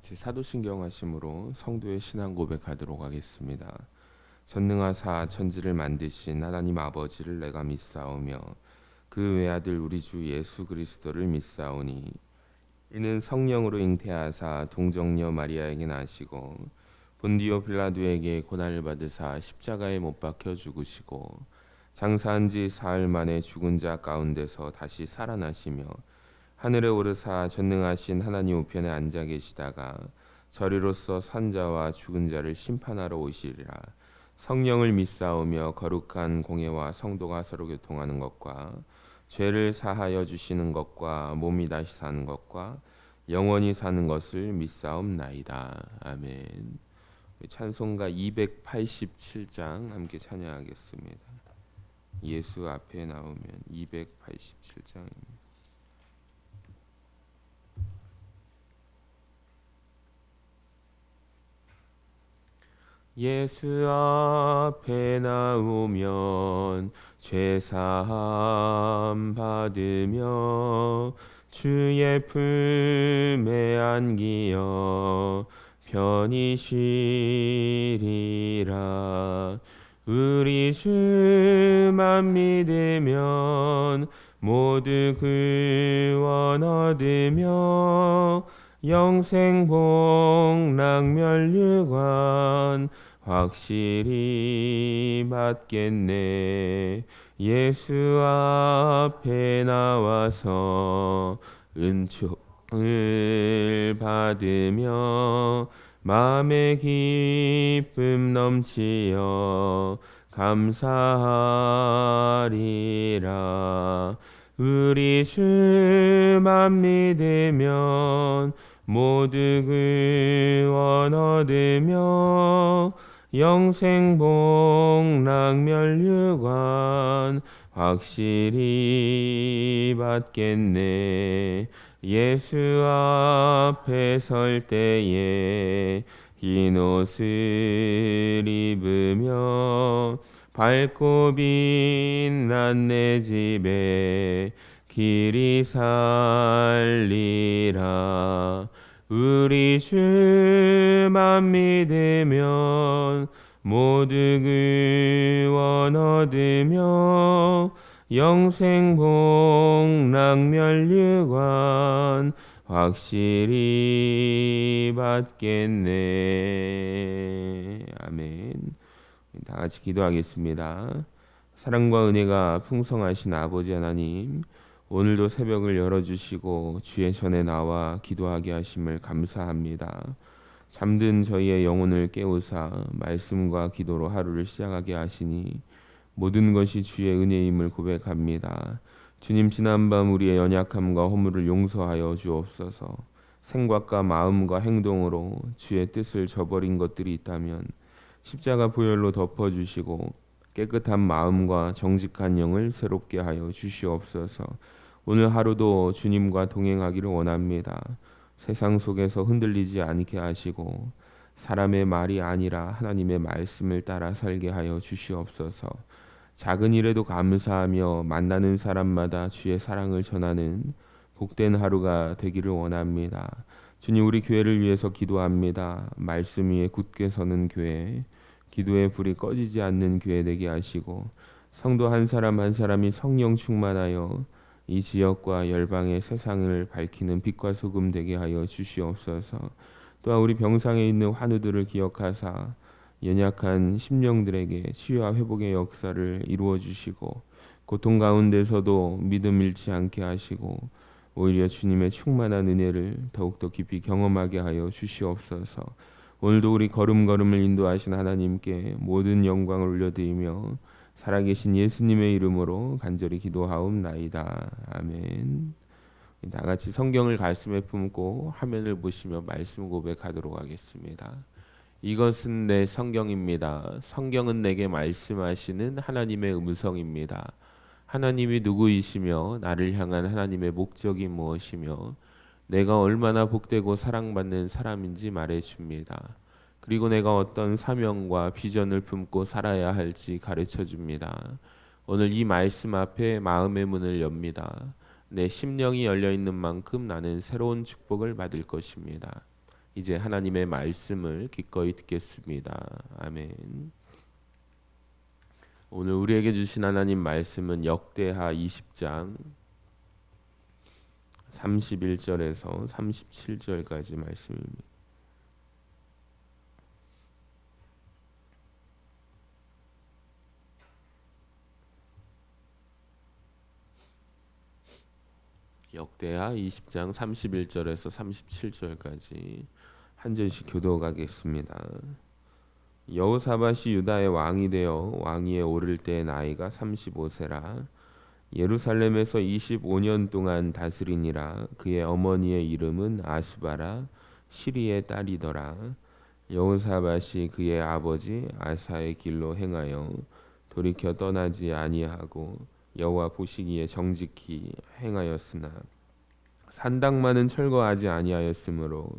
같이 사도신경 하심으로 성도의 신앙 고백하도록 하겠습니다. 전능하사 천지를 만드신 하나님 아버지를 내가 믿사오며 그 외아들 우리 주 예수 그리스도를 믿사오니 이는 성령으로 잉태하사 동정녀 마리아에게 나시고 본디오 빌라도에게 고난을 받으사 십자가에 못 박혀 죽으시고 장사한 지 사흘 만에 죽은 자 가운데서 다시 살아나시며 하늘에 오르사 전능하신 하나님 우편에 앉아 계시다가 저리로서 산 자와 죽은 자를 심판하러 오시리라. 성령을 믿사오며 거룩한 공예와 성도가 서로 교통하는 것과 죄를 사하여 주시는 것과 몸이 다시 사는 것과 영원히 사는 것을 믿사옵나이다. 아멘. 찬송가 287장 함께 찬양하겠습니다. 예수 앞에 나오면 287장입니다. 예수 앞에 나오면 죄사함 받으며 주의 품에 안기어 편히 쉬리라. 우리 주만 믿으면 모두 구원 얻으며 영생 복락 멸류관 확실히 받겠네. 예수 앞에 나와서 은총을 받으며 마음의 기쁨 넘치어 감사하리라. 우리 주만 믿으면 모두 구원 얻으며 영생 복락 멸류관 확실히 받겠네. 예수 앞에 설 때에 흰 옷을 입으며 밝고 빛난 내 집에 길이 살리라. 우리 주만 믿으면 모두 구원 얻으며 영생 복락 멸류관 확실히 받겠네. 아멘. 다 같이 기도하겠습니다. 사랑과 은혜가 풍성하신 아버지 하나님, 오늘도 새벽을 열어주시고 주의 전에 나와 기도하게 하심을 감사합니다. 잠든 저희의 영혼을 깨우사 말씀과 기도로 하루를 시작하게 하시니 모든 것이 주의 은혜임을 고백합니다. 주님, 지난밤 우리의 연약함과 허물을 용서하여 주옵소서. 생각과 마음과 행동으로 주의 뜻을 저버린 것들이 있다면 십자가 보혈로 덮어주시고 깨끗한 마음과 정직한 영을 새롭게 하여 주시옵소서. 오늘 하루도 주님과 동행하기를 원합니다. 세상 속에서 흔들리지 않게 하시고 사람의 말이 아니라 하나님의 말씀을 따라 살게 하여 주시옵소서. 작은 일에도 감사하며 만나는 사람마다 주의 사랑을 전하는 복된 하루가 되기를 원합니다. 주님, 우리 교회를 위해서 기도합니다. 말씀 위에 굳게 서는 교회, 기도의 불이 꺼지지 않는 교회 되게 하시고 성도 한 사람 한 사람이 성령 충만하여 이 지역과 열방의 세상을 밝히는 빛과 소금 되게 하여 주시옵소서. 또한 우리 병상에 있는 환우들을 기억하사 연약한 심령들에게 치유와 회복의 역사를 이루어 주시고 고통 가운데서도 믿음 잃지 않게 하시고 오히려 주님의 충만한 은혜를 더욱더 깊이 경험하게 하여 주시옵소서. 오늘도 우리 걸음걸음을 인도하신 하나님께 모든 영광을 올려드리며 살아계신 예수님의 이름으로 간절히 기도하옵나이다. 아멘. 다 같이 성경을 가슴에 품고 화면을 보시며 말씀 고백하도록 하겠습니다. 이것은 내 성경입니다. 성경은 내게 말씀하시는 하나님의 음성입니다. 하나님이 누구이시며 나를 향한 하나님의 목적이 무엇이며 내가 얼마나 복되고 사랑받는 사람인지 말해줍니다. 그리고 내가 어떤 사명과 비전을 품고 살아야 할지 가르쳐줍니다. 오늘 이 말씀 앞에 마음의 문을 엽니다. 내 심령이 열려있는 만큼 나는 새로운 축복을 받을 것입니다. 이제 하나님의 말씀을 기꺼이 듣겠습니다. 아멘. 오늘 우리에게 주신 하나님 말씀은 역대하 20장 31절에서 37절까지 말씀입니다. 역대하 20장 31절에서 37절까지 한 절씩 교도가겠습니다. 여호사밧이 유다의 왕이 되어 왕위에 오를 때 나이가 35세라 예루살렘에서 25년 동안 다스리니라. 그의 어머니의 이름은 아수바라 시리의 딸이더라. 여호사밧이 그의 아버지 아사의 길로 행하여 돌이켜 떠나지 아니하고 여호와 보시기에 정직히 행하였으나 산당만은 철거하지 아니하였으므로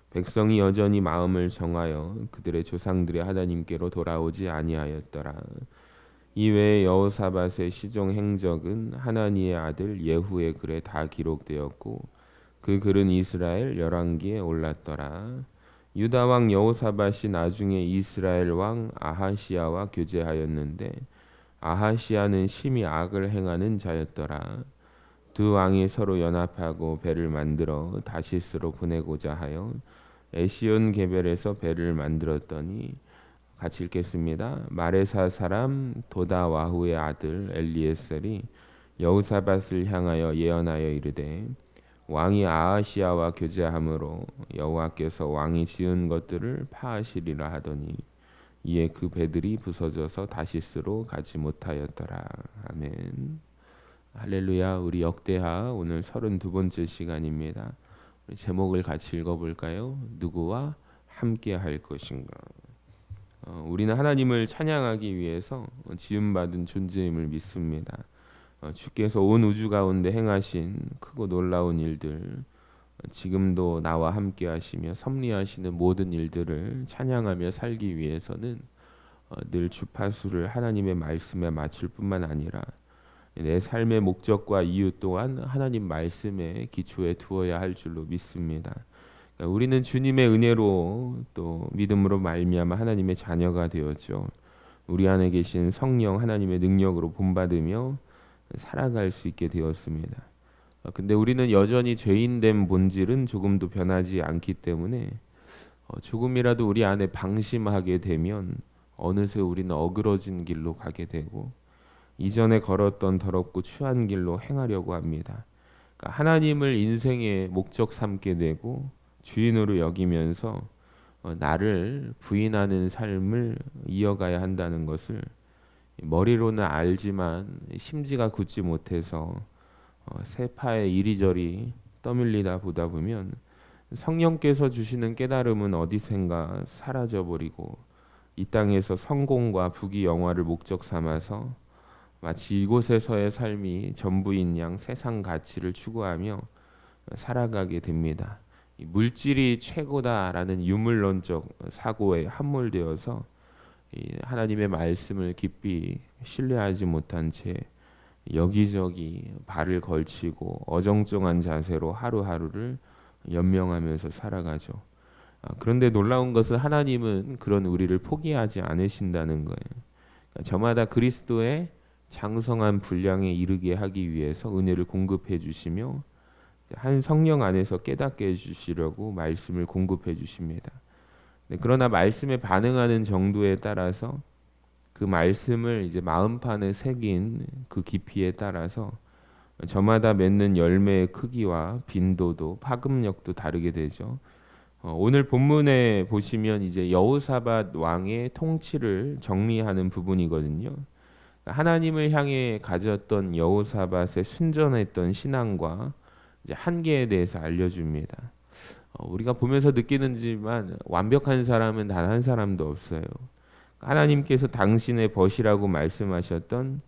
백성이 여전히 마음을 정하여 그들의 조상들의 하나님께로 돌아오지 아니하였더라. 이외에 여호사밧의 시종 행적은 하나니의 아들 예후의 글에 다 기록되었고 그 글은 이스라엘 열왕기에 올랐더라. 유다 왕 여호사밧이 나중에 이스라엘 왕 아하시야와 교제하였는데 아하시야는 심히 악을 행하는 자였더라. 두 왕이 서로 연합하고 배를 만들어 다시스로 보내고자 하여 에시온 게벨에서 배를 만들었더니 같이 읽겠습니다. 마레사 사람 도다와후의 아들 엘리에셀이 여호사밧을 향하여 예언하여 이르되 왕이 아하시야와 교제함으로 여호와께서 왕이 지은 것들을 파하시리라 하더니 이에 그 배들이 부서져서 다시스로 가지 못하였더라. 아멘. 할렐루야. 우리 역대하 오늘 32번째 시간입니다. 우리 제목을 같이 읽어볼까요? 누구와 함께 할 것인가. 우리는 하나님을 찬양하기 위해서 지음받은 존재임을 믿습니다. 주께서 온 우주 가운데 행하신 크고 놀라운 일들, 지금도 나와 함께 하시며 섭리하시는 모든 일들을 찬양하며 살기 위해서는 늘 주파수를 하나님의 말씀에 맞출 뿐만 아니라 내 삶의 목적과 이유 또한 하나님 말씀의 기초에 두어야 할 줄로 믿습니다. 그러니까 우리는 주님의 은혜로 또 믿음으로 말미암아 하나님의 자녀가 되었죠. 우리 안에 계신 성령 하나님의 능력으로 본받으며 살아갈 수 있게 되었습니다. 근데 우리는 여전히 죄인된 본질은 조금도 변하지 않기 때문에 조금이라도 우리 안에 방심하게 되면 어느새 우리는 어그러진 길로 가게 되고 이전에 걸었던 더럽고 추한 길로 행하려고 합니다. 그러니까 하나님을 인생의 목적 삼게 되고 주인으로 여기면서 나를 부인하는 삶을 이어가야 한다는 것을 머리로는 알지만 심지가 굳지 못해서 세파에 이리저리 떠밀리다 보다 보면 성령께서 주시는 깨달음은 어디선가 사라져 버리고 이 땅에서 성공과 부귀 영화를 목적 삼아서 마치 이곳에서의 삶이 전부인 양 세상 가치를 추구하며 살아가게 됩니다. 물질이 최고다라는 유물론적 사고에 함몰되어서 하나님의 말씀을 깊이 신뢰하지 못한 채 여기저기 발을 걸치고 어정쩡한 자세로 하루하루를 연명하면서 살아가죠. 그런데 놀라운 것은 하나님은 그런 우리를 포기하지 않으신다는 거예요. 그러니까 저마다 그리스도의 장성한 분량에 이르게 하기 위해서 은혜를 공급해 주시며 한 성령 안에서 깨닫게 해주시려고 말씀을 공급해 주십니다. 그러나 말씀에 반응하는 정도에 따라서 그 말씀을 이제 마음판에 새긴 그 깊이에 따라서 저마다 맺는 열매의 크기와 빈도도 파급력도 다르게 되죠. 오늘 본문에 보시면 이제 여호사밧 왕의 통치를 정리하는 부분이거든요. 하나님을 향해 가졌던 여호사밧의 순전했던 신앙과 이제 한계에 대해서 알려줍니다. 우리가 보면서 느끼는지만 완벽한 사람은 단 한 사람도 없어요. 하나님께서 당신의 벗이라고 말씀하셨던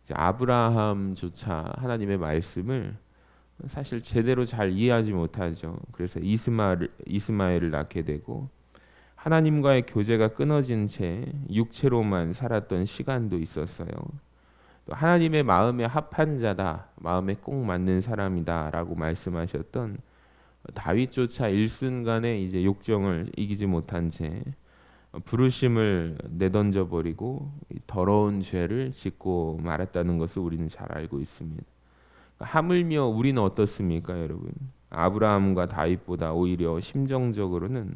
이제 아브라함조차 하나님의 말씀을 사실 제대로 잘 이해하지 못하죠. 그래서 이스마엘을 낳게 되고 하나님과의 교제가 끊어진 채 육체로만 살았던 시간도 있었어요. 또 하나님의 마음에 합한 자다, 마음에 꼭 맞는 사람이다라고 말씀하셨던 다윗조차 일순간에 이제 욕정을 이기지 못한 채 부르심을 내던져 버리고 더러운 죄를 짓고 말았다는 것을 우리는 잘 알고 있습니다. 하물며 우리는 어떻습니까, 여러분? 아브라함과 다윗보다 오히려 심정적으로는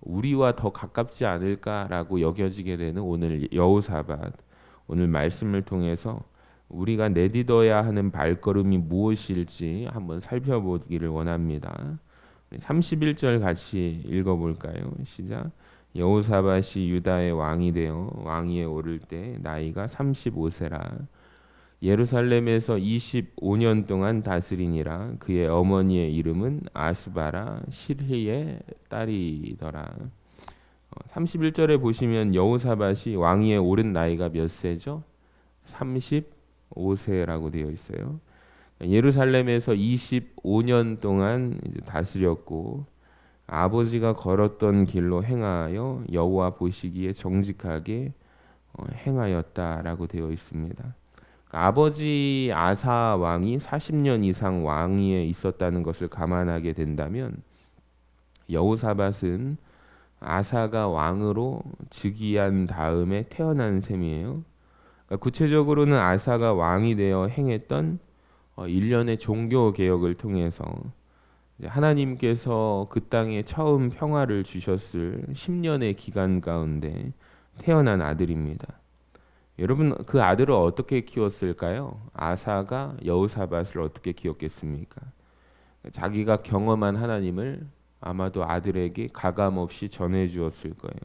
우리와 더 가깝지 않을까라고 여겨지게 되는 오늘 여호사밧, 오늘 말씀을 통해서 우리가 내딛어야 하는 발걸음이 무엇일지 한번 살펴보기를 원합니다. 31절 같이 읽어볼까요? 시작. 여호사밧이 유다의 왕이 되어 왕위에 오를 때 나이가 35세라. 예루살렘에서 25년 동안 다스리니라. 그의 어머니의 이름은 아스바라 실히의 딸이더라. 31절에 보시면 여호사밧이 왕위에 오른 나이가 몇 세죠? 35세라고 되어 있어요. 예루살렘에서 25년 동안 이제 다스렸고 아버지가 걸었던 길로 행하여 여호와 보시기에 정직하게 행하였다라고 되어 있습니다. 아버지 아사 왕이 40년 이상 왕위에 있었다는 것을 감안하게 된다면 여호사밧은 아사가 왕으로 즉위한 다음에 태어난 셈이에요. 그러니까 구체적으로는 아사가 왕이 되어 행했던 일련의 종교 개혁을 통해서 하나님께서 그 땅에 처음 평화를 주셨을 10년의 기간 가운데 태어난 아들입니다. 여러분, 그 아들을 어떻게 키웠을까요? 아사가 여호사밧을 어떻게 키웠겠습니까? 자기가 경험한 하나님을 아마도 아들에게 가감없이 전해 주었을 거예요.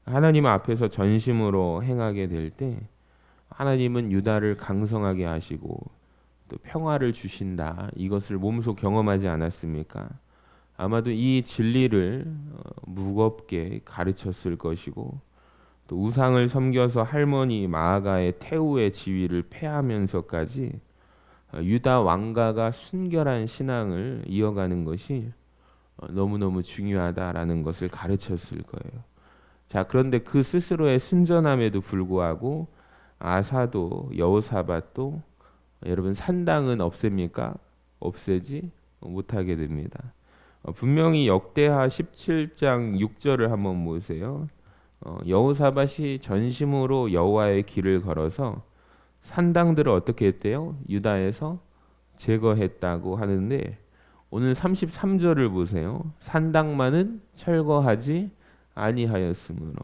하나님 앞에서 전심으로 행하게 될 때 하나님은 유다를 강성하게 하시고 또 평화를 주신다. 이것을 몸소 경험하지 않았습니까? 아마도 이 진리를 무겁게 가르쳤을 것이고 또 우상을 섬겨서 할머니 마아가의 태우의 지위를 폐하면서까지 유다 왕가가 순결한 신앙을 이어가는 것이 너무너무 중요하다라는 것을 가르쳤을 거예요. 자, 그런데 그 스스로의 순전함에도 불구하고 아사도 여호사밧도 여러분 산당은 없앱니까? 없애지 못하게 됩니다. 분명히 역대하 17장 6절을 한번 보세요. 여호사밧이 전심으로 여호와의 길을 걸어서 산당들을 어떻게 했대요? 유다에서 제거했다고 하는데 오늘 33절을 보세요. 산당만은 철거하지 아니하였으므로.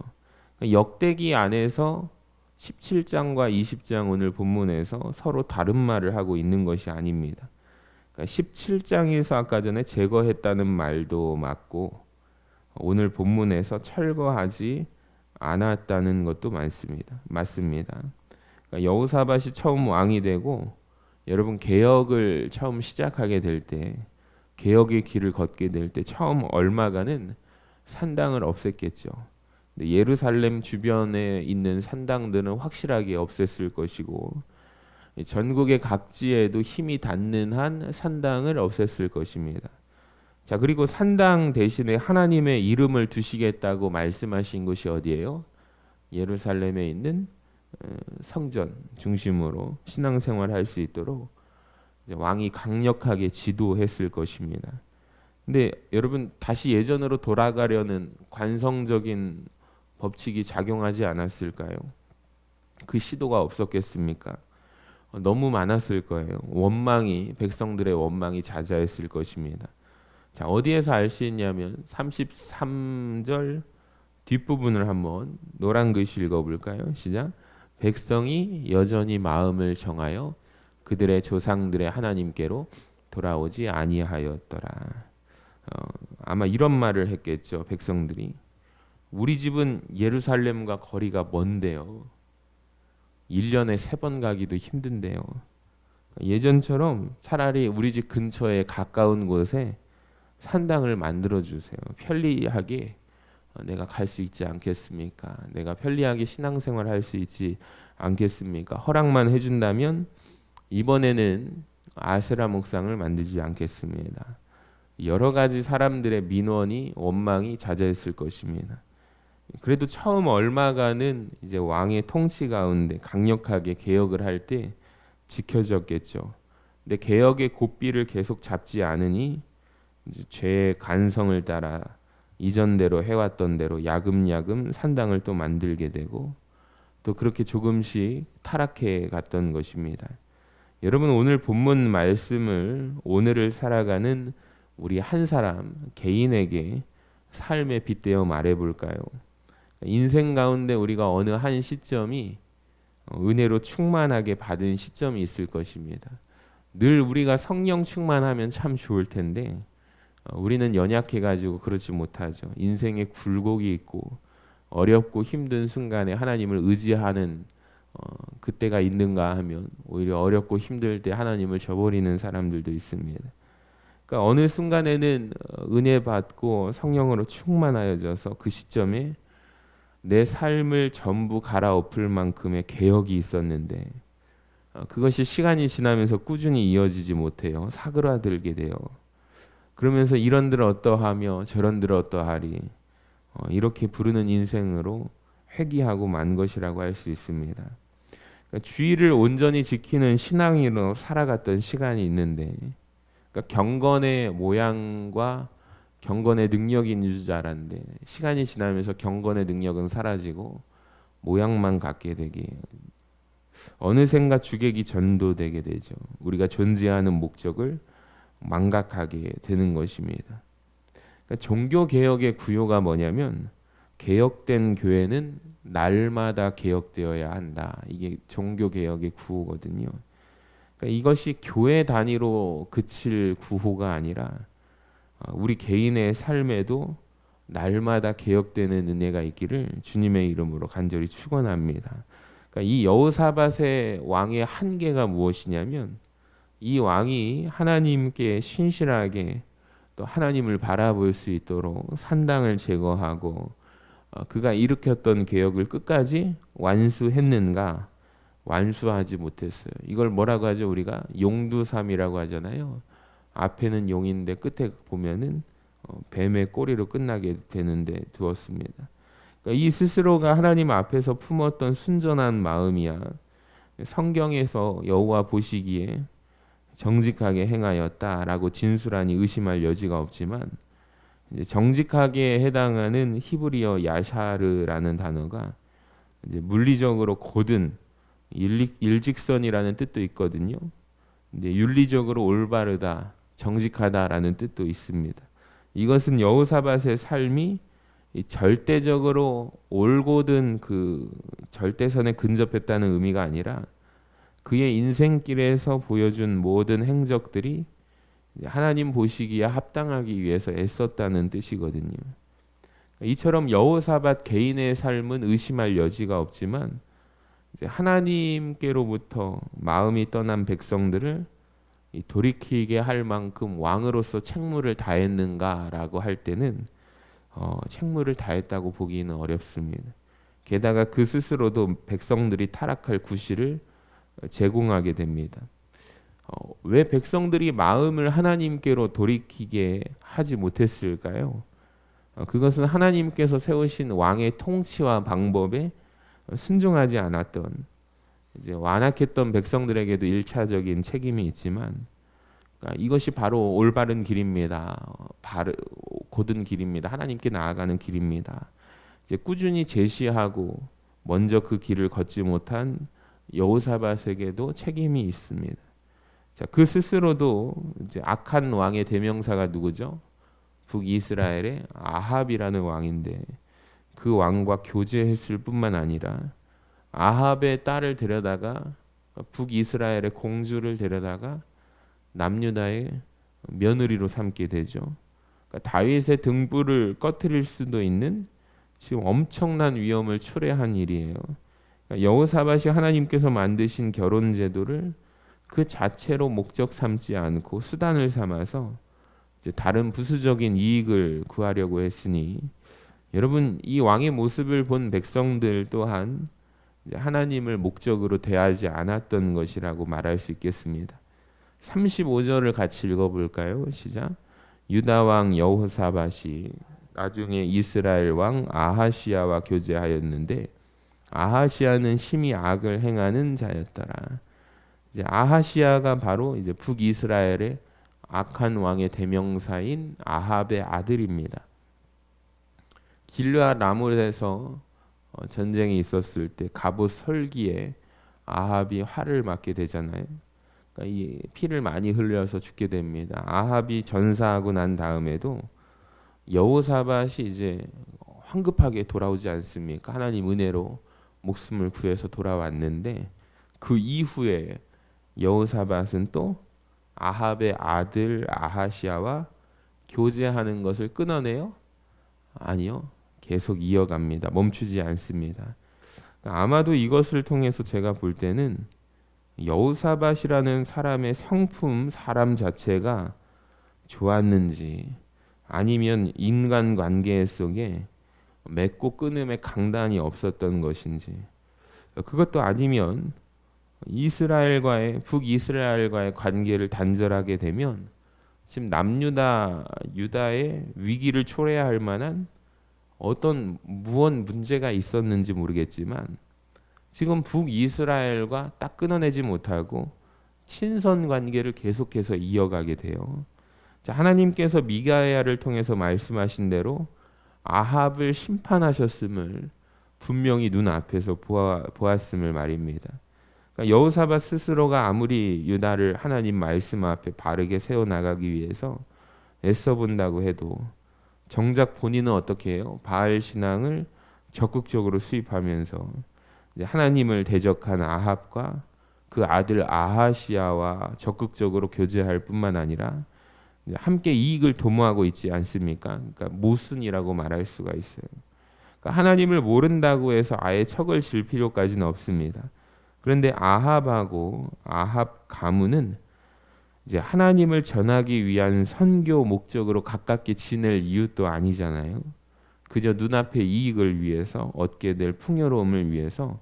역대기 안에서 17장과 20장 오늘 본문에서 서로 다른 말을 하고 있는 것이 아닙니다. 17장에서 아까 전에 제거했다는 말도 맞고 오늘 본문에서 철거하지 않았다는 것도 맞습니다. 여호사밧이 처음 왕이 되고 여러분 개혁을 처음 시작하게 될 때 개혁의 길을 걷게 될 때 처음 얼마간은 산당을 없앴겠죠. 근데 예루살렘 주변에 있는 산당들은 확실하게 없앴을 것이고 전국의 각지에도 힘이 닿는 한 산당을 없앴을 것입니다. 자, 그리고 산당 대신에 하나님의 이름을 두시겠다고 말씀하신 곳이 어디예요? 예루살렘에 있는 성전 중심으로 신앙생활 할 수 있도록 왕이 강력하게 지도했을 것입니다. 근데 여러분 다시 예전으로 돌아가려는 관성적인 법칙이 작용하지 않았을까요? 그 시도가 없었겠습니까? 너무 많았을 거예요. 백성들의 원망이 자자했을 것입니다. 자, 어디에서 알 수 있냐면 33절 뒷부분을 한번 노란 글씨 읽어볼까요? 시작. 백성이 여전히 마음을 정하여 그들의 조상들의 하나님께로 돌아오지 아니하였더라. 아마 이런 말을 했겠죠. 백성들이 우리 집은 예루살렘과 거리가 먼데요. 1년에 3번 가기도 힘든데요. 예전처럼 차라리 우리 집 근처에 가까운 곳에 산당을 만들어 주세요. 편리하게 내가 갈 수 있지 않겠습니까? 내가 편리하게 신앙생활 할 수 있지 않겠습니까? 허락만 해준다면 이번에는 아세라 목상을 만들지 않겠습니다. 여러 가지 사람들의 민원이 원망이 잦아있을 것입니다. 그래도 처음 얼마간은 이제 왕의 통치 가운데 강력하게 개혁을 할 때 지켜졌겠죠. 근데 개혁의 고삐를 계속 잡지 않으니 이제 죄의 간성을 따라 이전대로 해왔던 대로 야금야금 산당을 또 만들게 되고 또 그렇게 조금씩 타락해 갔던 것입니다. 여러분 오늘 본문 말씀을 오늘을 살아가는 우리 한 사람 개인에게 삶에 빗대어 말해볼까요? 인생 가운데 우리가 어느 한 시점이 은혜로 충만하게 받은 시점이 있을 것입니다. 늘 우리가 성령 충만하면 참 좋을 텐데 우리는 연약해가지고 그렇지 못하죠. 인생에 굴곡이 있고 어렵고 힘든 순간에 하나님을 의지하는 그때가 있는가 하면 오히려 어렵고 힘들 때 하나님을 저버리는 사람들도 있습니다. 그러니까 어느 순간에는 은혜 받고 성령으로 충만하여져서 그 시점에 내 삶을 전부 갈아엎을 만큼의 개혁이 있었는데 그것이 시간이 지나면서 꾸준히 이어지지 못해요. 사그라들게 돼요. 그러면서 이런들 어떠하며 저런들 어떠하리 이렇게 부르는 인생으로 회귀하고 만 것이라고 할 수 있습니다. 그러니까 주의를 온전히 지키는 신앙인으로 살아갔던 시간이 있는데 그러니까 경건의 모양과 경건의 능력이 있는 줄 알았는데 시간이 지나면서 경건의 능력은 사라지고 모양만 갖게 되게 어느샌가 주객이 전도되게 되죠. 우리가 존재하는 목적을 망각하게 되는 것입니다. 그러니까 종교 개혁의 구요가 뭐냐면 개혁된 교회는 날마다 개혁되어야 한다. 이게 종교 개혁의 구호거든요. 그러니까 이것이 교회 단위로 그칠 구호가 아니라 우리 개인의 삶에도 날마다 개혁되는 은혜가 있기를 주님의 이름으로 간절히 축원합니다. 그러니까 이 여호사밧의 왕의 한계가 무엇이냐면 이 왕이 하나님께 신실하게 또 하나님을 바라볼 수 있도록 산당을 제거하고 그가 일으켰던 개혁을 끝까지 완수했는가? 완수하지 못했어요. 이걸 뭐라고 하죠? 우리가 용두삼이라고 하잖아요. 앞에는 용인데 끝에 보면은 뱀의 꼬리로 끝나게 되는데 두었습니다. 그러니까 이 스스로가 하나님 앞에서 품었던 순전한 마음이야. 성경에서 여호와 보시기에 정직하게 행하였다라고 진술하니 의심할 여지가 없지만 이제 정직하게 해당하는 히브리어 야샤르라는 단어가 이제 물리적으로 곧은 일직선이라는 뜻도 있거든요. 이제 윤리적으로 올바르다, 정직하다라는 뜻도 있습니다. 이것은 여호사밧의 삶이 절대적으로 올곧은 그 절대선에 근접했다는 의미가 아니라 그의 인생길에서 보여준 모든 행적들이 하나님 보시기에 합당하기 위해서 애썼다는 뜻이거든요. 이처럼 여호사밧 개인의 삶은 의심할 여지가 없지만 하나님께로부터 마음이 떠난 백성들을 돌이키게 할 만큼 왕으로서 책무를 다했는가라고 할 때는 책무를 다했다고 보기는 어렵습니다. 게다가 그 스스로도 백성들이 타락할 구실을 제공하게 됩니다. 왜 백성들이 마음을 하나님께로 돌이키게 하지 못했을까요? 그것은 하나님께서 세우신 왕의 통치와 방법에 순종하지 않았던 이제 완악했던 백성들에게도 일차적인 책임이 있지만 그러니까 이것이 바로 올바른 길입니다. 곧은 길입니다. 하나님께 나아가는 길입니다. 이제 꾸준히 제시하고 먼저 그 길을 걷지 못한 여호사밧에게도 책임이 있습니다. 자, 그 스스로도 이제 악한 왕의 대명사가 누구죠? 북이스라엘의 아합이라는 왕인데 그 왕과 교제했을 뿐만 아니라 아합의 딸을 데려다가 북이스라엘의 공주를 데려다가 남유다의 며느리로 삼게 되죠. 그러니까 다윗의 등불을 꺼트릴 수도 있는 지금 엄청난 위험을 초래한 일이에요. 그러니까 여호사밧이 하나님께서 만드신 결혼 제도를 그 자체로 목적 삼지 않고 수단을 삼아서 이제 다른 부수적인 이익을 구하려고 했으니 여러분 이 왕의 모습을 본 백성들 또한 하나님을 목적으로 대하지 않았던 것이라고 말할 수 있겠습니다. 35절을 같이 읽어볼까요? 시작. 유다 왕 여호사밧이 나중에 이스라엘 왕 아하시야와 교제하였는데 아하시야는 심히 악을 행하는 자였더라. 이제 아하시야가 바로 이제 북이스라엘의 악한 왕의 대명사인 아합의 아들입니다. 길르앗 라못에서 전쟁이 있었을 때 갑옷 설기에 아합이 화를 맞게 되잖아요. 그러니까 이 피를 많이 흘려서 죽게 됩니다. 아합이 전사하고 난 다음에도 여호사밧이 이제 황급하게 돌아오지 않습니까? 하나님 은혜로 목숨을 구해서 돌아왔는데 그 이후에 여호사밧은 또 아합의 아들 아하시아와 교제하는 것을 끊어내요? 아니요. 계속 이어갑니다. 멈추지 않습니다. 아마도 이것을 통해서 제가 볼 때는 여호사밧이라는 사람의 성품, 사람 자체가 좋았는지 아니면 인간관계 속에 맺고 끊음의 강단이 없었던 것인지 그것도 아니면 이스라엘과의 북이스라엘과의 관계를 단절하게 되면 지금 남유다 유다의 위기를 초래할 만한 어떤 무언 문제가 있었는지 모르겠지만 지금 북이스라엘과 딱 끊어내지 못하고 친선 관계를 계속해서 이어가게 돼요. 자, 하나님께서 미가야를 통해서 말씀하신 대로 아합을 심판하셨음을 분명히 눈앞에서 보았음을 말입니다. 그러니까 여호사밧 스스로가 아무리 유다를 하나님 말씀 앞에 바르게 세워 나가기 위해서 애써 본다고 해도 정작 본인은 어떻게 해요? 바알 신앙을 적극적으로 수입하면서 하나님을 대적한 아합과 그 아들 아하시아와 적극적으로 교제할 뿐만 아니라 함께 이익을 도모하고 있지 않습니까? 그러니까 모순이라고 말할 수가 있어요. 그러니까 하나님을 모른다고 해서 아예 척을 질 필요까지는 없습니다. 그런데 아합하고 아합 가문은 이제 하나님을 전하기 위한 선교 목적으로 가깝게 지낼 이유도 아니잖아요. 그저 눈앞의 이익을 위해서 얻게 될 풍요로움을 위해서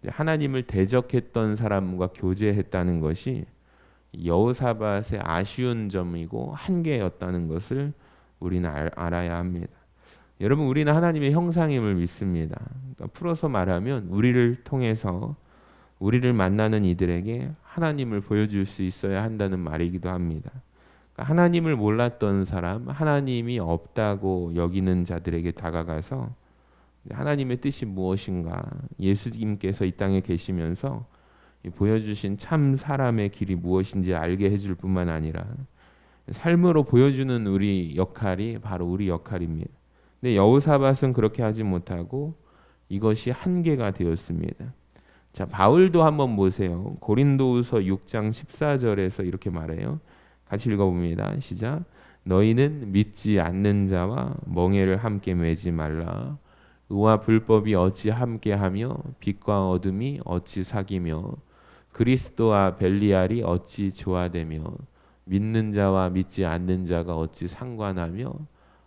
하나님을 대적했던 사람과 교제했다는 것이 여호사밧의 아쉬운 점이고 한계였다는 것을 우리는 알아야 합니다. 여러분, 우리는 하나님의 형상임을 믿습니다. 그러니까 풀어서 말하면 우리를 통해서 우리를 만나는 이들에게 하나님을 보여줄 수 있어야 한다는 말이기도 합니다. 그러니까 하나님을 몰랐던 사람, 하나님이 없다고 여기는 자들에게 다가가서 하나님의 뜻이 무엇인가, 예수님께서 이 땅에 계시면서 보여주신 참 사람의 길이 무엇인지 알게 해줄 뿐만 아니라 삶으로 보여주는 우리 역할이 바로 우리 역할입니다. 근데 여호사밧은 그렇게 하지 못하고 이것이 한계가 되었습니다. 자, 바울도 한번 보세요. 고린도후서 6장 14절에서 이렇게 말해요. 같이 읽어봅니다. 시작. 너희는 믿지 않는 자와 멍에를 함께 매지 말라. 의와 불법이 어찌 함께하며 빛과 어둠이 어찌 사귀며 그리스도와 벨리알이 어찌 조화되며 믿는 자와 믿지 않는 자가 어찌 상관하며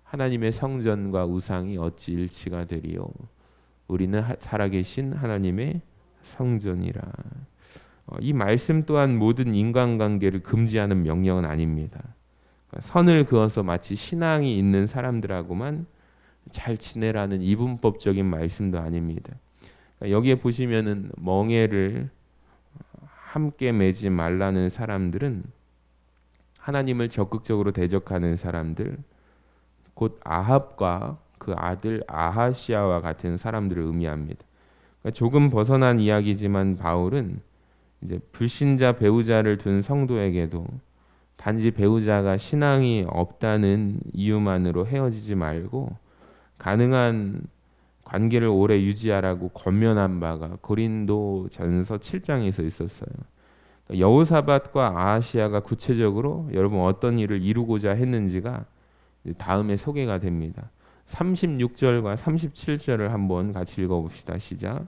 하나님의 성전과 우상이 어찌 일치가 되리요. 우리는 살아계신 하나님의 성전이라. 이 말씀 또한 모든 인간관계를 금지하는 명령은 아닙니다. 선을 그어서 마치 신앙이 있는 사람들하고만 잘 지내라는 이분법적인 말씀도 아닙니다. 여기에 보시면은 멍에를 함께 매지 말라는 사람들은 하나님을 적극적으로 대적하는 사람들, 곧 아합과 그 아들 아하시아와 같은 사람들을 의미합니다. 그러니까 조금 벗어난 이야기지만 바울은 이제 불신자 배우자를 둔 성도에게도 단지 배우자가 신앙이 없다는 이유만으로 헤어지지 말고 가능한 관계를 오래 유지하라고 권면한 바가 고린도전서 7장에서 있었어요. 그러니까 여호사밧과 아하시아가 구체적으로 여러분 어떤 일을 이루고자 했는지가 다음에 소개가 됩니다. 36절과 37절을 한번 같이 읽어봅시다. 시작.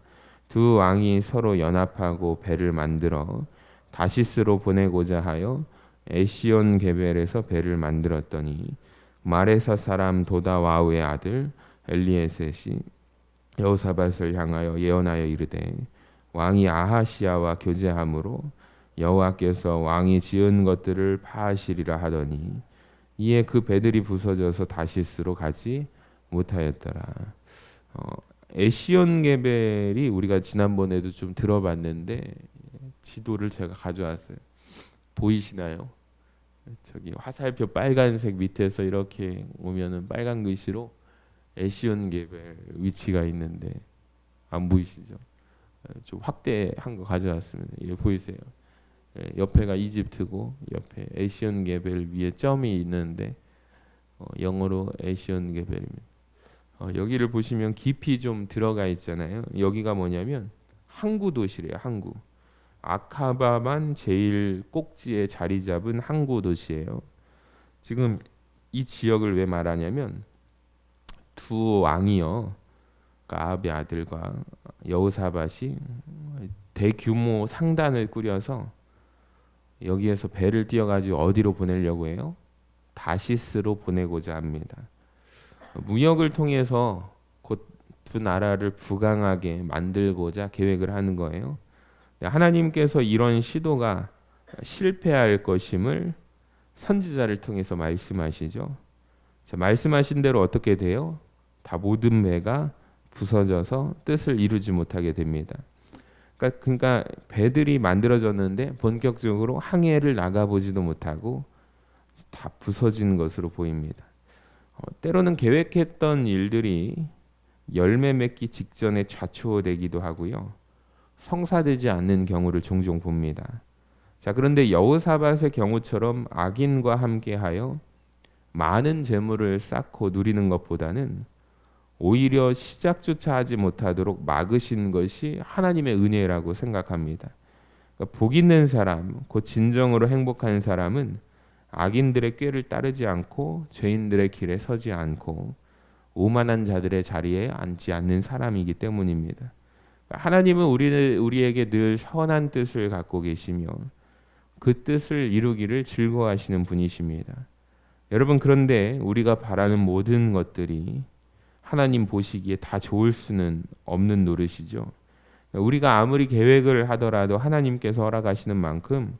두 왕이 서로 연합하고 배를 만들어 다시스로 보내고자 하여 에시온 게벨에서 배를 만들었더니 마레사 사람 도다와우의 아들 엘리에셋이 여호사밧을 향하여 예언하여 이르되 왕이 아하시아와 교제함으로 여호와께서 왕이 지은 것들을 파하시리라 하더니 이에 그 배들이 부서져서 다시스로 가지 못하였더라. 에시온 게벨이 우리가 지난번에도 좀 들어봤는데 지도를 제가 가져왔어요. 보이시나요? 저기 화살표 빨간색 밑에서 이렇게 오면은 빨간 글씨로 에시온 게벨 위치가 있는데 안 보이시죠? 좀 확대한 거 가져왔습니다. 이게 보이세요? 옆에가 이집트고 옆에 에시온 게벨 위에 점이 있는데 영어로 에시온 게벨입니다. 여기를 보시면 깊이 좀 들어가 있잖아요. 여기가 뭐냐면 항구 도시래요. 항구. 아카바만 제일 꼭지에 자리 잡은 항구 도시예요. 지금 이 지역을 왜 말하냐면 두 왕이요. 아합의 아들과 여호사밧이 대규모 상단을 꾸려서 여기에서 배를 띄어가지고 어디로 보내려고 해요? 다시스로 보내고자 합니다. 무역을 통해서 곧 두 나라를 부강하게 만들고자 계획을 하는 거예요. 하나님께서 이런 시도가 실패할 것임을 선지자를 통해서 말씀하시죠. 자, 말씀하신 대로 어떻게 돼요? 다 모든 배가 부서져서 뜻을 이루지 못하게 됩니다. 그러니까 배들이 만들어졌는데 본격적으로 항해를 나가보지도 못하고 다 부서진 것으로 보입니다. 때로는 계획했던 일들이 열매 맺기 직전에 좌초되기도 하고요. 성사되지 않는 경우를 종종 봅니다. 자, 그런데 여호사밧의 경우처럼 악인과 함께하여 많은 재물을 쌓고 누리는 것보다는 오히려 시작조차 하지 못하도록 막으신 것이 하나님의 은혜라고 생각합니다. 그러니까 복 있는 사람, 곧 진정으로 행복한 사람은 악인들의 꾀를 따르지 않고 죄인들의 길에 서지 않고 오만한 자들의 자리에 앉지 않는 사람이기 때문입니다. 하나님은 우리에게 늘 선한 뜻을 갖고 계시며 그 뜻을 이루기를 즐거워하시는 분이십니다. 여러분, 그런데 우리가 바라는 모든 것들이 하나님 보시기에 다 좋을 수는 없는 노릇이죠. 우리가 아무리 계획을 하더라도 하나님께서 허락하시는 만큼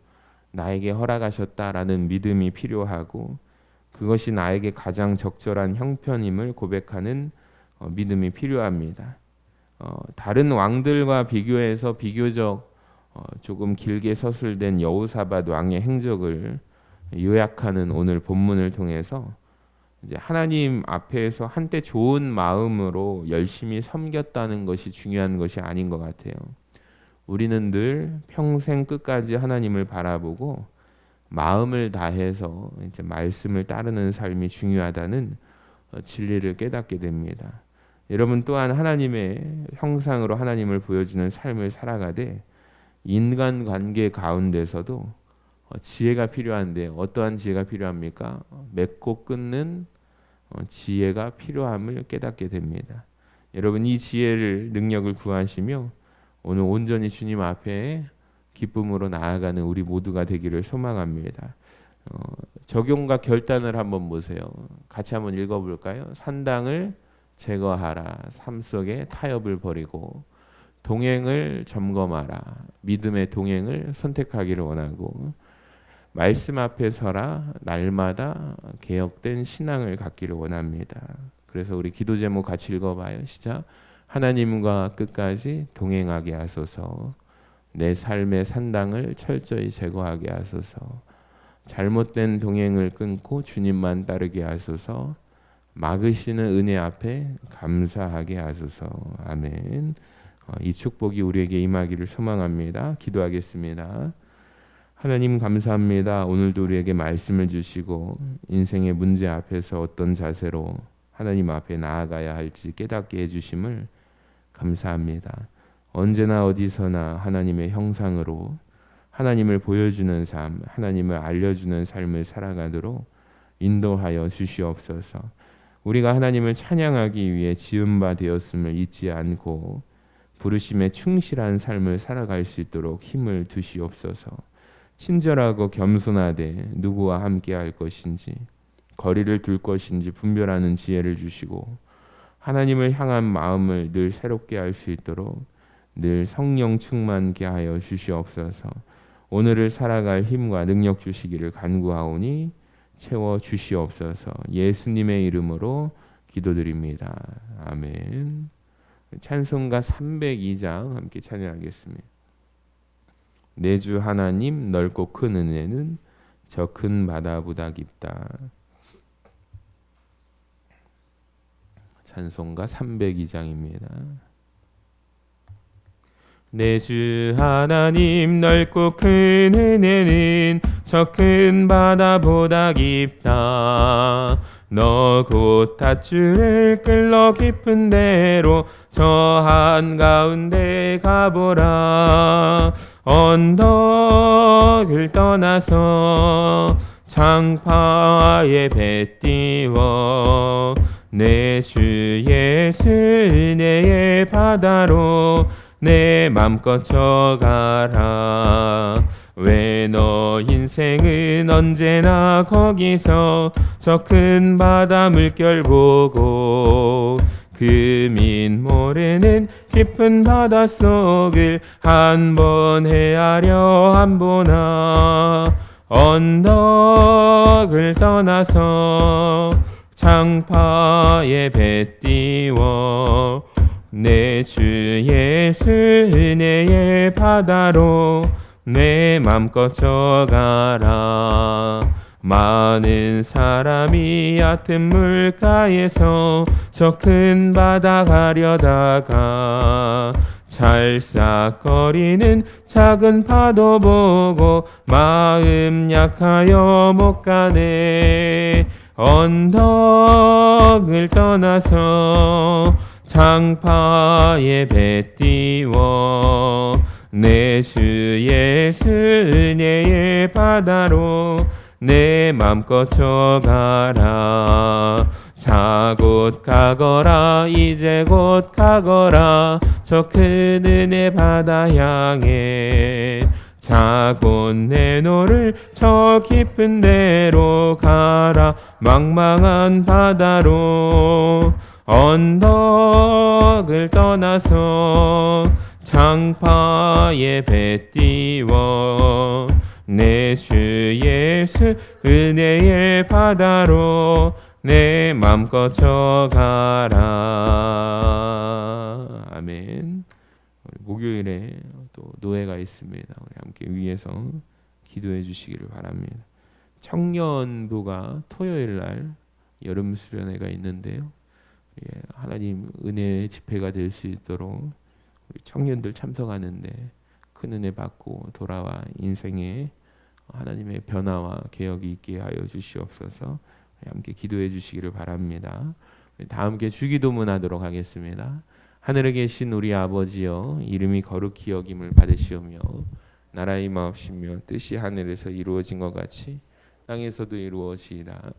나에게 허락하셨다라는 믿음이 필요하고 그것이 나에게 가장 적절한 형편임을 고백하는 믿음이 필요합니다. 다른 왕들과 비교해서 비교적 조금 길게 서술된 여호사밧 왕의 행적을 요약하는 오늘 본문을 통해서 이제 하나님 앞에서 한때 좋은 마음으로 열심히 섬겼다는 것이 중요한 것이 아닌 것 같아요. 우리는 늘 평생 끝까지 하나님을 바라보고 마음을 다해서 이제 말씀을 따르는 삶이 중요하다는 진리를 깨닫게 됩니다. 여러분 또한 하나님의 형상으로 하나님을 보여주는 삶을 살아가되 인간관계 가운데서도 지혜가 필요한데 어떠한 지혜가 필요합니까? 맺고 끊는 지혜가 필요함을 깨닫게 됩니다. 여러분 이 지혜를 능력을 구하시며 오늘 온전히 주님 앞에 기쁨으로 나아가는 우리 모두가 되기를 소망합니다. 적용과 결단을 한번 보세요. 같이 한번 읽어볼까요? 산당을 제거하라. 삶 속에 타협을 버리고 동행을 점검하라. 믿음의 동행을 선택하기를 원하고 말씀 앞에 서라. 날마다 개혁된 신앙을 갖기를 원합니다. 그래서 우리 기도 제목 같이 읽어봐요. 시작. 하나님과 끝까지 동행하게 하소서. 내 삶의 산당을 철저히 제거하게 하소서. 잘못된 동행을 끊고 주님만 따르게 하소서. 막으시는 은혜 앞에 감사하게 하소서. 아멘. 이 축복이 우리에게 임하기를 소망합니다. 기도하겠습니다. 하나님 감사합니다. 오늘도 우리에게 말씀을 주시고 인생의 문제 앞에서 어떤 자세로 하나님 앞에 나아가야 할지 깨닫게 해주심을 감사합니다. 언제나 어디서나 하나님의 형상으로 하나님을 보여주는 삶, 하나님을 알려주는 삶을 살아가도록 인도하여 주시옵소서. 우리가 하나님을 찬양하기 위해 지은 바 되었음을 잊지 않고 부르심에 충실한 삶을 살아갈 수 있도록 힘을 두시옵소서. 친절하고 겸손하되 누구와 함께 할 것인지 거리를 둘 것인지 분별하는 지혜를 주시고 하나님을 향한 마음을 늘 새롭게 할 수 있도록 늘 성령 충만케 하여 주시옵소서. 오늘을 살아갈 힘과 능력 주시기를 간구하오니 채워 주시옵소서. 예수님의 이름으로 기도드립니다. 아멘. 찬송가 302장 함께 찬양하겠습니다. 내 주 하나님 넓고 큰 은혜는 저 큰 바다보다 깊다. 찬송가 302장입니다. 내 주 하나님 넓고 큰 은혜는 저 큰 바다보다 깊다. 너 곧 닷줄을 끌러 깊은 데로 저 한가운데 가보라. 언덕을 떠나서 장파에 배 띄워 내 주 예수 은혜의 바다로 내 맘껏 져가라. 왜 너 인생은 언제나 거기서 저 큰 바다 물결 보고 금인 모르는 깊은 바닷속을 한번 헤아려 안 보나. 언덕을 떠나서 장파에 배 띄워 내 주 예수 은혜의 바다로 내 맘껏 져가라. 많은 사람이 얕은 물가에서 저 큰 바다 가려다가 찰싹거리는 작은 파도 보고 마음 약하여 못 가네. 언덕을 떠나서 장파에 배 띄워 내 주 예수 은혜의 바다로 내 맘껏 져가라. 자 곧 가거라. 이제 곧 가거라. 저 큰 은혜 바다 향해. 자 곧 내 노를 저 깊은 데로 가라. 망망한 바다로 언덕을 떠나서 장파에 배 띄워 내 주 예수 은혜의 바다로 내 맘껏 져가라. 아멘. 목요일에 또 노회가 있습니다. 우리 함께 위에서 기도해 주시기를 바랍니다. 청년부가 토요일 날 여름 수련회가 있는데요. 하나님 은혜 집회가 될 수 있도록 우리 청년들 참석하는데 큰 은혜 받고 돌아와 인생에 하나님의 변화와 개혁이 있게 하여 주시옵소서. 함께 기도해 주시기를 바랍니다. 다 함께 주기도문 하도록 하겠습니다. 하늘에 계신 우리 아버지여, 이름이 거룩히 여김을 받으시오며 나라 임하옵시며 뜻이 하늘에서 이루어진 것 같이 땅에서도 이루어지이다.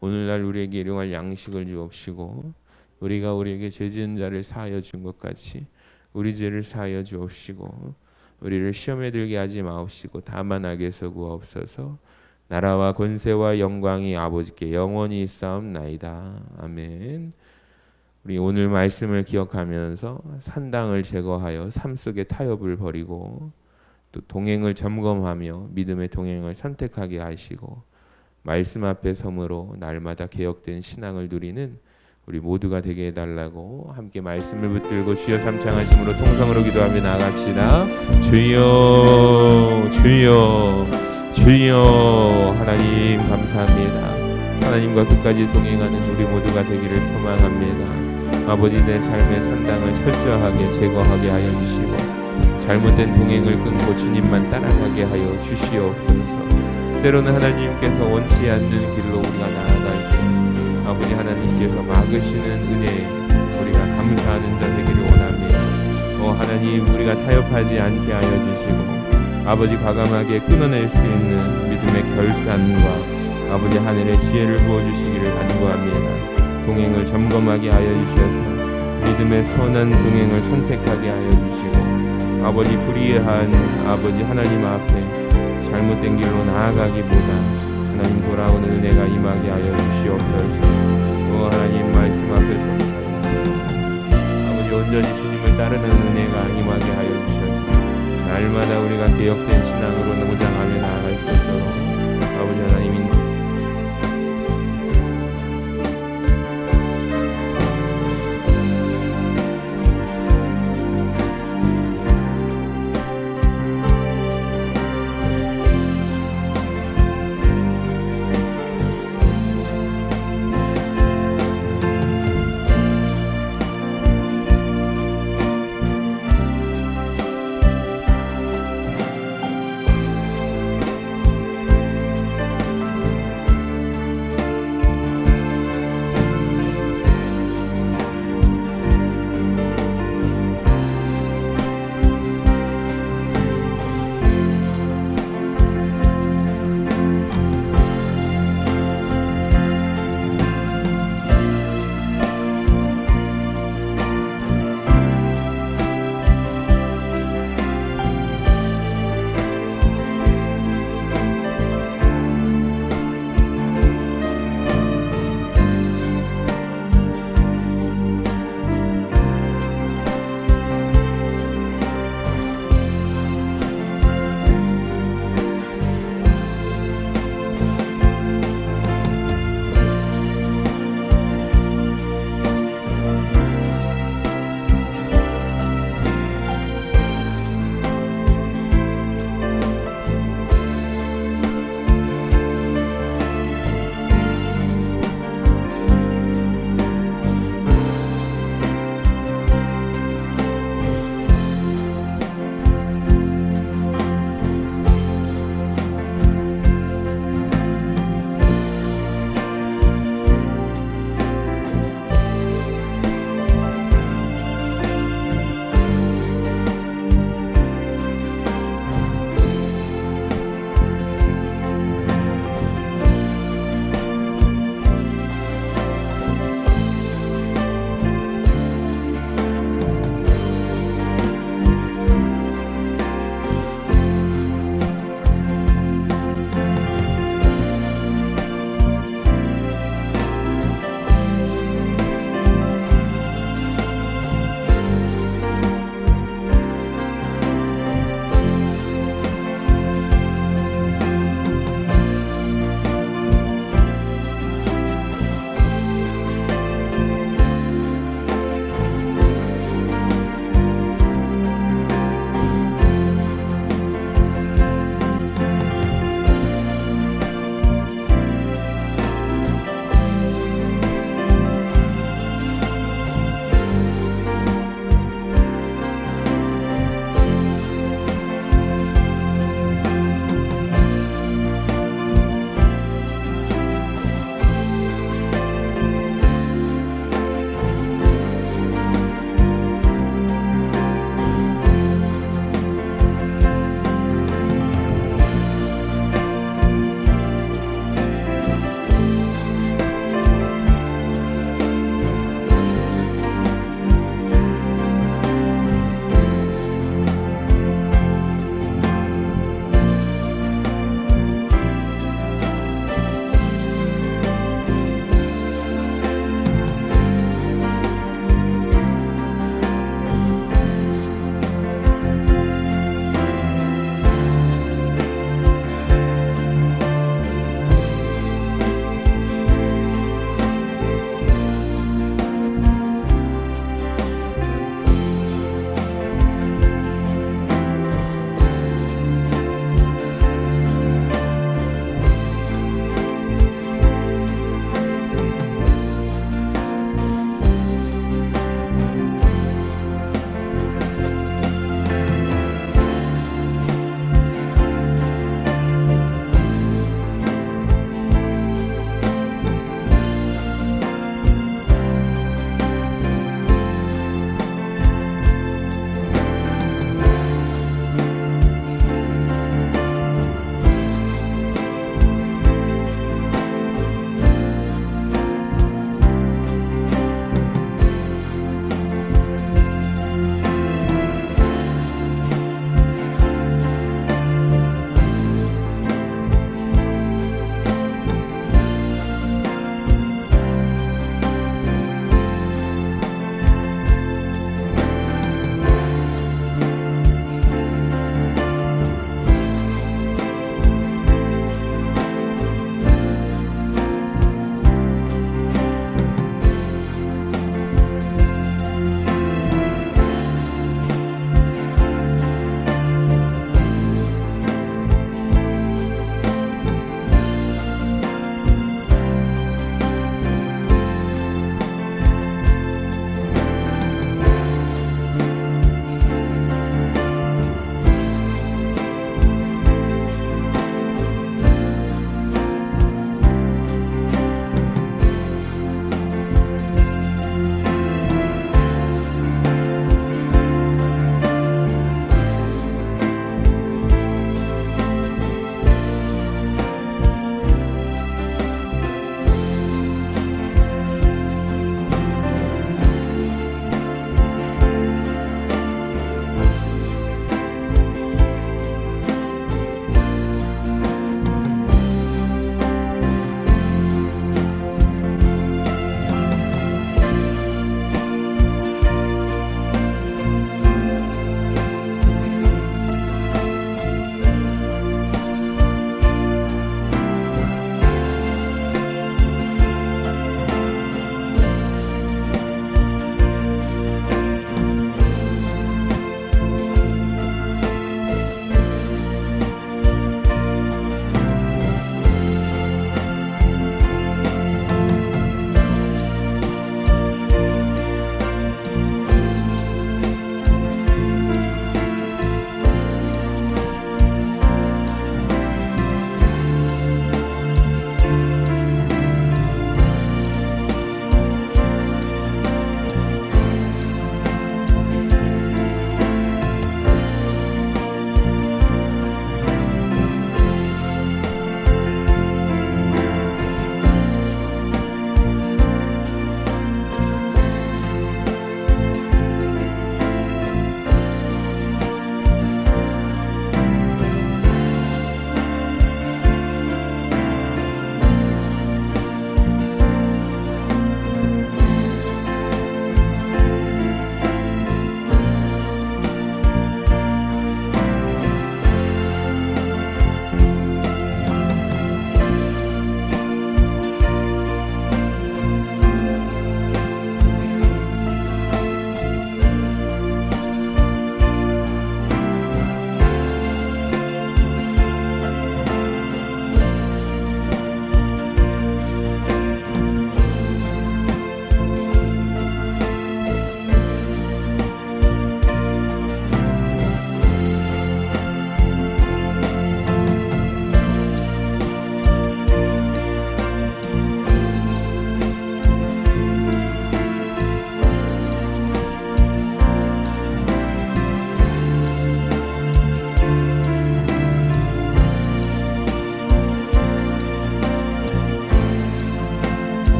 오늘날 우리에게 일용할 양식을 주옵시고 우리가 우리에게 죄 지은 자를 사하여 준 것 같이 우리 죄를 사하여 주옵시고 우리를 시험에 들게 하지 마옵시고 다만 악에서 구하옵소서. 나라와 권세와 영광이 아버지께 영원히 있사옵나이다. 아멘. 우리 오늘 말씀을 기억하면서 산당을 제거하여 삶 속의 타협을 버리고 또 동행을 점검하며 믿음의 동행을 선택하게 하시고 말씀 앞에 섬으로 날마다 개혁된 신앙을 누리는 우리 모두가 되게 해달라고 함께 말씀을 붙들고 주여 삼창하심으로 통성으로 기도하며 나갑시다. 주여 주여 주여. 하나님 감사합니다. 하나님과 끝까지 동행하는 우리 모두가 되기를 소망합니다. 아버지 내 삶의 산당을 철저하게 제거하게 하여 주시고 잘못된 동행을 끊고 주님만 따라가게 하여 주시옵소서. 때로는 하나님께서 원치 않는 길로 우리가 나아갈 때 아버지 하나님께서 막으시는 은혜에 우리가 감사하는 자 되기를 원합니다. 하나님 우리가 타협하지 않게 하여 주시고 아버지 과감하게 끊어낼 수 있는 믿음의 결단과 아버지 하늘의 지혜를 부어주시기를 간구합니다. 동행을 점검하게 하여 주셔서 믿음의 선한 동행을 선택하게 하여 주시고 아버지 불의한 아버지 하나님 앞에 잘못된 길로 나아가기보다 하나님 돌아오는 은혜가 임하게 하여 주시옵소서. 하나님 말씀 앞에서 아버지 온전히 주님을 따르는 은혜가 임하게 하여 주셔서 날마다 우리가 개혁된 신앙으로